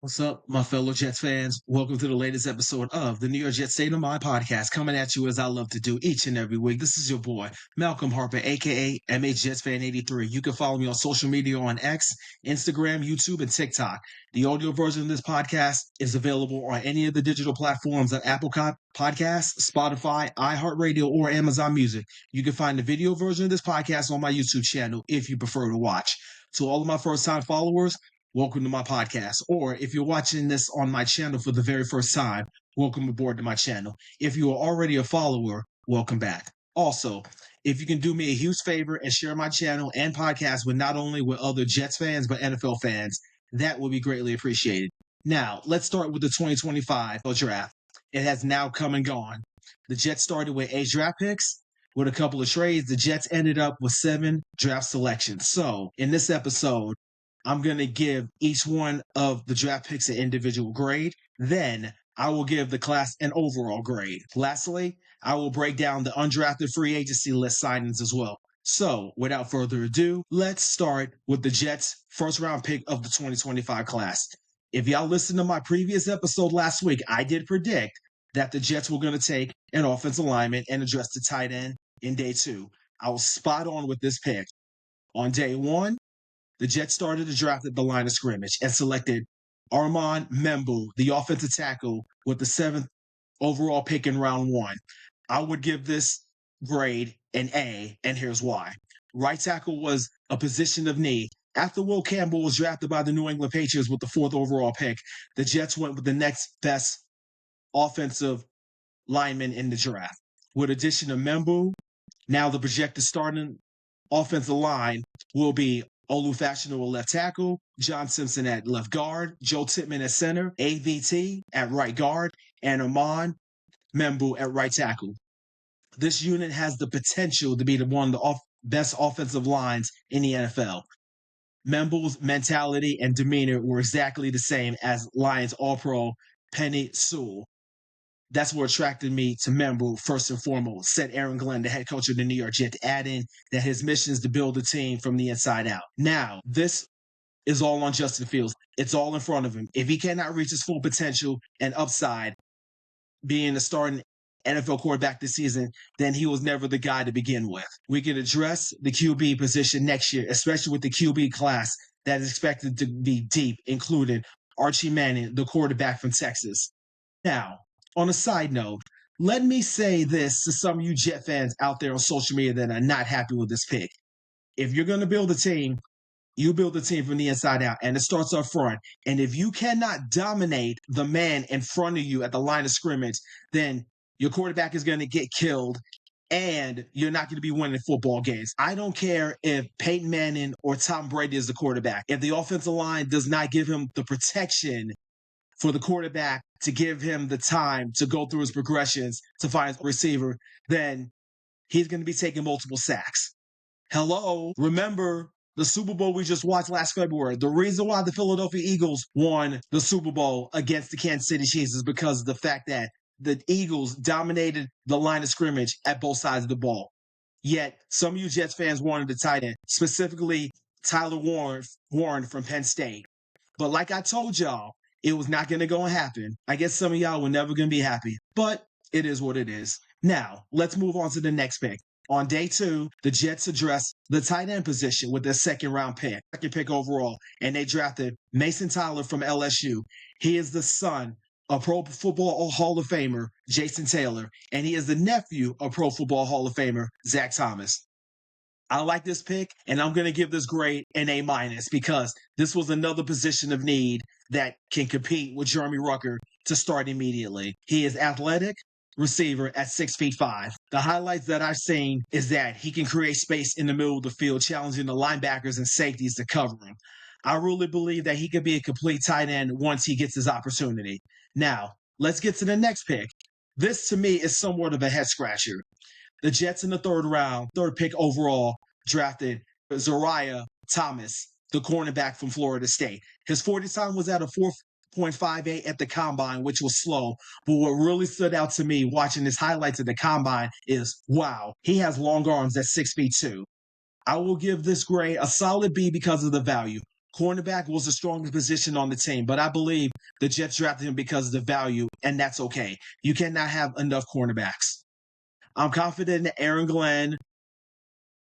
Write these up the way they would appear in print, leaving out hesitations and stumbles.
What's up, my fellow Jets fans? Welcome to the latest episode of the New York Jets State of Mind podcast, coming at you as I love to do each and every week. This is your boy, Malcolm Harper, aka MH Jets Fan 83. You can follow me on social media on X, Instagram, YouTube, and TikTok. The audio version of this podcast is available on any of the digital platforms at Apple Podcasts, Spotify, iHeartRadio, or Amazon Music. You can find the video version of this podcast on my YouTube channel if you prefer to watch. To all of my first-time followers, welcome to my podcast. Or if you're watching this on my channel for the very first time, welcome aboard to my channel. If you are already a follower, welcome back. Also, if you can do me a huge favor and share my channel and podcast with not only with other Jets fans, but NFL fans, that would be greatly appreciated. Now, let's start with the 2025 draft. It has now come and gone. The Jets started with 8 draft picks. With a couple of trades, the Jets ended up with 7 draft selections. So, in this episode, I'm going to give each one of the draft picks an individual grade. Then I will give the class an overall grade. Lastly, I will break down the undrafted free agency list signings as well. So, without further ado, let's start with the Jets' first round pick of the 2025 class. If y'all listened to my previous episode last week, I did predict that the Jets were going to take an offensive lineman and address the tight end in day 2. I was spot on with this pick. On day 1, the Jets started the draft at the line of scrimmage and selected Armand Membu, the offensive tackle, with the 7th overall pick in round 1. I would give this grade an A, and here's why. Right tackle was a position of need. After Will Campbell was drafted by the New England Patriots with the 4th overall pick, the Jets went with the next best offensive lineman in the draft. With addition of Membu, now the projected starting offensive line will be Olu Fashionable at left tackle, John Simpson at left guard, Joe Tippmann at center, AVT at right guard, and Armand Membu at right tackle. This unit has the potential to be one of the best offensive lines in the NFL. Membu's mentality and demeanor were exactly the same as Lions All-Pro Penei Sewell. That's what attracted me to Membu first and foremost, said Aaron Glenn, the head coach of the New York Jets, adding that his mission is to build a team from the inside out. Now, this is all on Justin Fields. It's all in front of him. If he cannot reach his full potential and upside, being a starting NFL quarterback this season, then he was never the guy to begin with. We can address the QB position next year, especially with the QB class that is expected to be deep, including Archie Manning, the quarterback from Texas. Now, on a side note, let me say this to some of you Jet fans out there on social media that are not happy with this pick. If you're going to build a team, you build the team from the inside out, and it starts up front. And if you cannot dominate the man in front of you at the line of scrimmage, then your quarterback is going to get killed, and you're not going to be winning football games. I don't care if Peyton Manning or Tom Brady is the quarterback. If the offensive line does not give him the protection for the quarterback to give him the time to go through his progressions to find his receiver, then he's going to be taking multiple sacks. Hello, remember the Super Bowl we just watched last February? The reason why the Philadelphia Eagles won the Super Bowl against the Kansas City Chiefs is because of the fact that the Eagles dominated the line of scrimmage at both sides of the ball. Yet, some of you Jets fans wanted the tight end, specifically Tyler Warren from Penn State. But like I told y'all, it was not going to go and happen. I guess some of y'all were never going to be happy, but it is what it is. Now, let's move on to the next pick. On day 2, the Jets addressed the tight end position with their second pick overall, and they drafted Mason Tyler from LSU. He is the son of Pro Football Hall of Famer Jason Taylor, and he is the nephew of Pro Football Hall of Famer Zach Thomas. I like this pick, and I'm going to give this grade an A- because this was another position of need that can compete with Jeremy Rucker to start immediately. He is athletic receiver at 6'5". The highlights that I've seen is that he can create space in the middle of the field, challenging the linebackers and safeties to cover him. I really believe that he could be a complete tight end once he gets his opportunity. Now, let's get to the next pick. This, to me, is somewhat of a head scratcher. The Jets in the 3rd round, 3rd pick overall, drafted Zariah Thomas, the cornerback from Florida State. His 40 time was at a 4.58 at the combine, which was slow. But what really stood out to me watching his highlights at the combine is, wow, he has long arms at 6'2". I will give this grade a solid B because of the value. Cornerback was the strongest position on the team, but I believe the Jets drafted him because of the value, and that's okay. You cannot have enough cornerbacks. I'm confident that Aaron Glenn,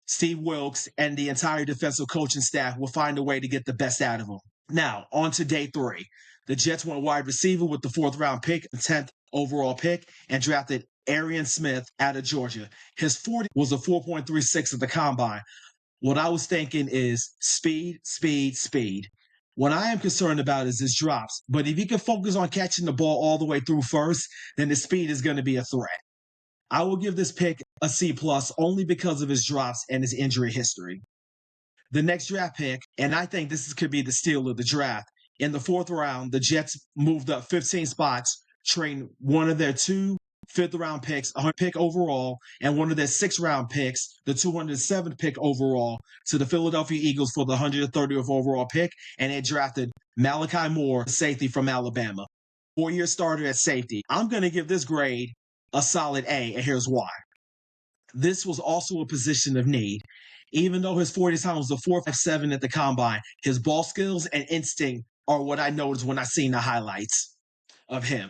Steve Wilkes, and the entire defensive coaching staff will find a way to get the best out of him. Now, on to day 3. The Jets went wide receiver with the 4th round pick, the 10th overall pick, and drafted Arian Smith out of Georgia. His 40 was a 4.36 at the combine. What I was thinking is speed, speed, speed. What I am concerned about is his drops. But if he can focus on catching the ball all the way through first, then the speed is going to be a threat. I will give this pick a C+ only because of his drops and his injury history. The next draft pick, and I think this could be the steal of the draft. In the 4th round, the Jets moved up 15 spots, trading one of their 2 5th-round picks, a 100 pick overall, and one of their 6th-round picks, the 207th pick overall, to the Philadelphia Eagles for the 130th overall pick, and they drafted Malachi Moore, safety from Alabama. 4-year starter at safety. I'm going to give this grade a solid A, and here's why. This was also a position of need. Even though his 40 time was a 4.57 at the combine, his ball skills and instinct are what I noticed when I seen the highlights of him.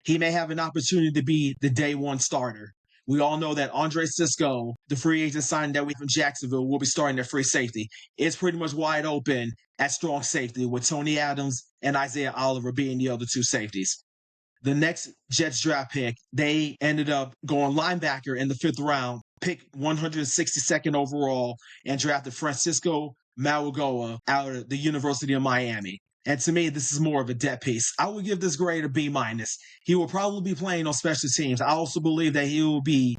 He may have an opportunity to be the day 1 starter. We all know that Andre Cisco, the free agent signed that we from Jacksonville, will be starting at free safety. It's pretty much wide open at strong safety with Tony Adams and Isaiah Oliver being the other 2 safeties. The next Jets draft pick, they ended up going linebacker in the 5th round, pick 162nd overall, and drafted Francisco Mauigoa out of the University of Miami. And to me, this is more of a depth piece. I would give this grade a B-. He will probably be playing on special teams. I also believe that he will be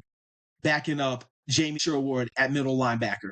backing up Jamie Sherwood at middle linebacker.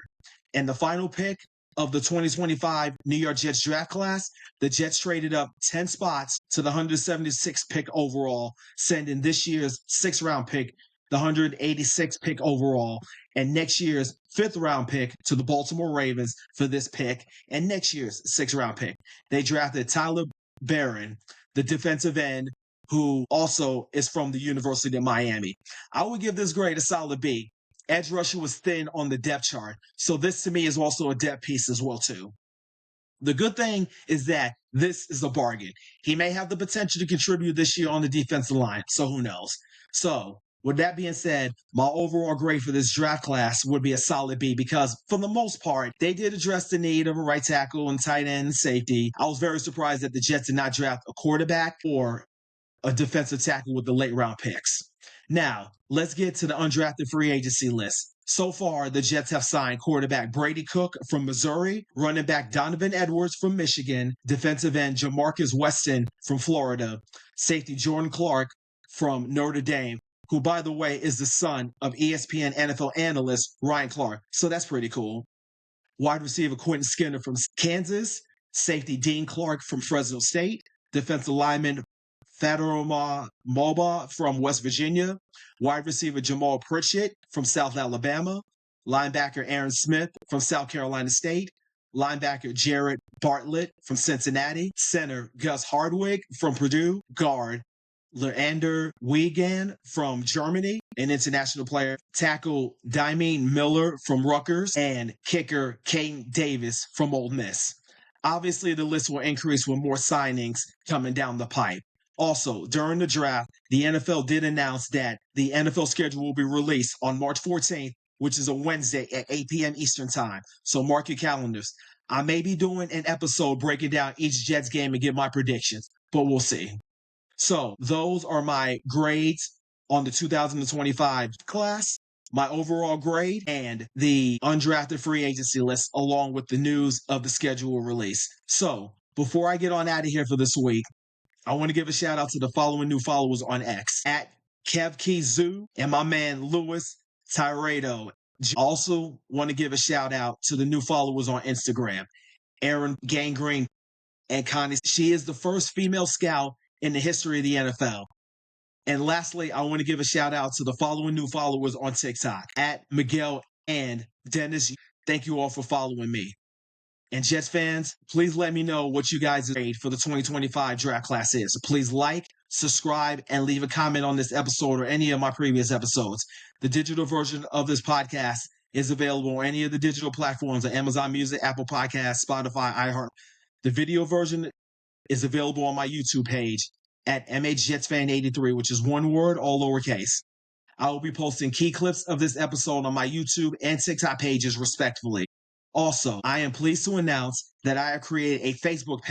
And the final pick of the 2025 New York Jets draft class, the Jets traded up 10 spots to the 176th pick overall, sending this year's 6th round pick, the 186th pick overall, and next year's 5th round pick to the Baltimore Ravens for this pick, and next year's 6th round pick. They drafted Tyler Barron, the defensive end, who also is from the University of Miami. I would give this grade a solid B. Edge rusher was thin on the depth chart, so this to me is also a depth piece as well too. The good thing is that this is a bargain. He may have the potential to contribute this year on the defensive line, so who knows? So, with that being said, my overall grade for this draft class would be a solid B because, for the most part, they did address the need of a right tackle and tight end and safety. I was very surprised that the Jets did not draft a quarterback or a defensive tackle with the late round picks. Now, let's get to the undrafted free agency list. So far, the Jets have signed quarterback Brady Cook from Missouri, running back Donovan Edwards from Michigan, defensive end Jamarcus Weston from Florida, safety Jordan Clark from Notre Dame, who, by the way, is the son of ESPN NFL analyst Ryan Clark. So that's pretty cool. Wide receiver Quentin Skinner from Kansas, safety Dean Clark from Fresno State, defensive lineman Fatima Moba from West Virginia, wide receiver Jamal Pritchett from South Alabama, linebacker Aaron Smith from South Carolina State, linebacker Jared Bartlett from Cincinnati, center Gus Hardwick from Purdue, guard Leander Wiegand from Germany, an international player, tackle Damian Miller from Rutgers, and kicker Caden Davis from Ole Miss. Obviously, the list will increase with more signings coming down the pipe. Also, during the draft, the NFL did announce that the NFL schedule will be released on March 14th, which is a Wednesday at 8 p.m. Eastern Time. So mark your calendars. I may be doing an episode breaking down each Jets game and give my predictions, but we'll see. So those are my grades on the 2025 class, my overall grade, and the undrafted free agency list, along with the news of the schedule release. So before I get on out of here for this week, I want to give a shout out to the following new followers on X at KevKeyZoo and my man Louis Tyredo. Also want to give a shout out to the new followers on Instagram, Aaron Gangrene and Connie. She is the first female scout in the history of the NFL. And lastly, I want to give a shout out to the following new followers on TikTok at Miguel and Dennis. Thank you all for following me. And Jets fans, please let me know what you guys grade for the 2025 draft class is. So please like, subscribe, and leave a comment on this episode or any of my previous episodes. The digital version of this podcast is available on any of the digital platforms of Amazon Music, Apple Podcasts, Spotify, iHeart. The video version is available on my YouTube page at MHJetsFan83, which is one word, all lowercase. I will be posting key clips of this episode on my YouTube and TikTok pages, respectively. Also, I am pleased to announce that I have created a Facebook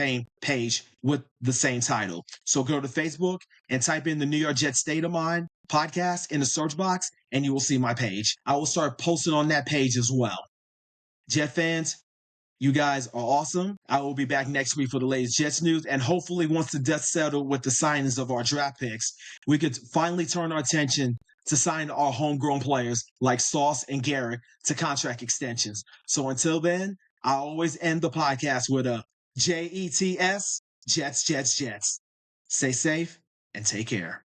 page with the same title. So go to Facebook and type in the New York Jets State of Mind podcast in the search box, and you will see my page. I will start posting on that page as well. Jet fans, you guys are awesome. I will be back next week for the latest Jets news. And hopefully, once the dust settled with the signings of our draft picks, we could finally turn our attention to sign our homegrown players like Sauce and Garrett to contract extensions. So until then, I always end the podcast with a JETS, Jets, Jets, Jets. Stay safe and take care.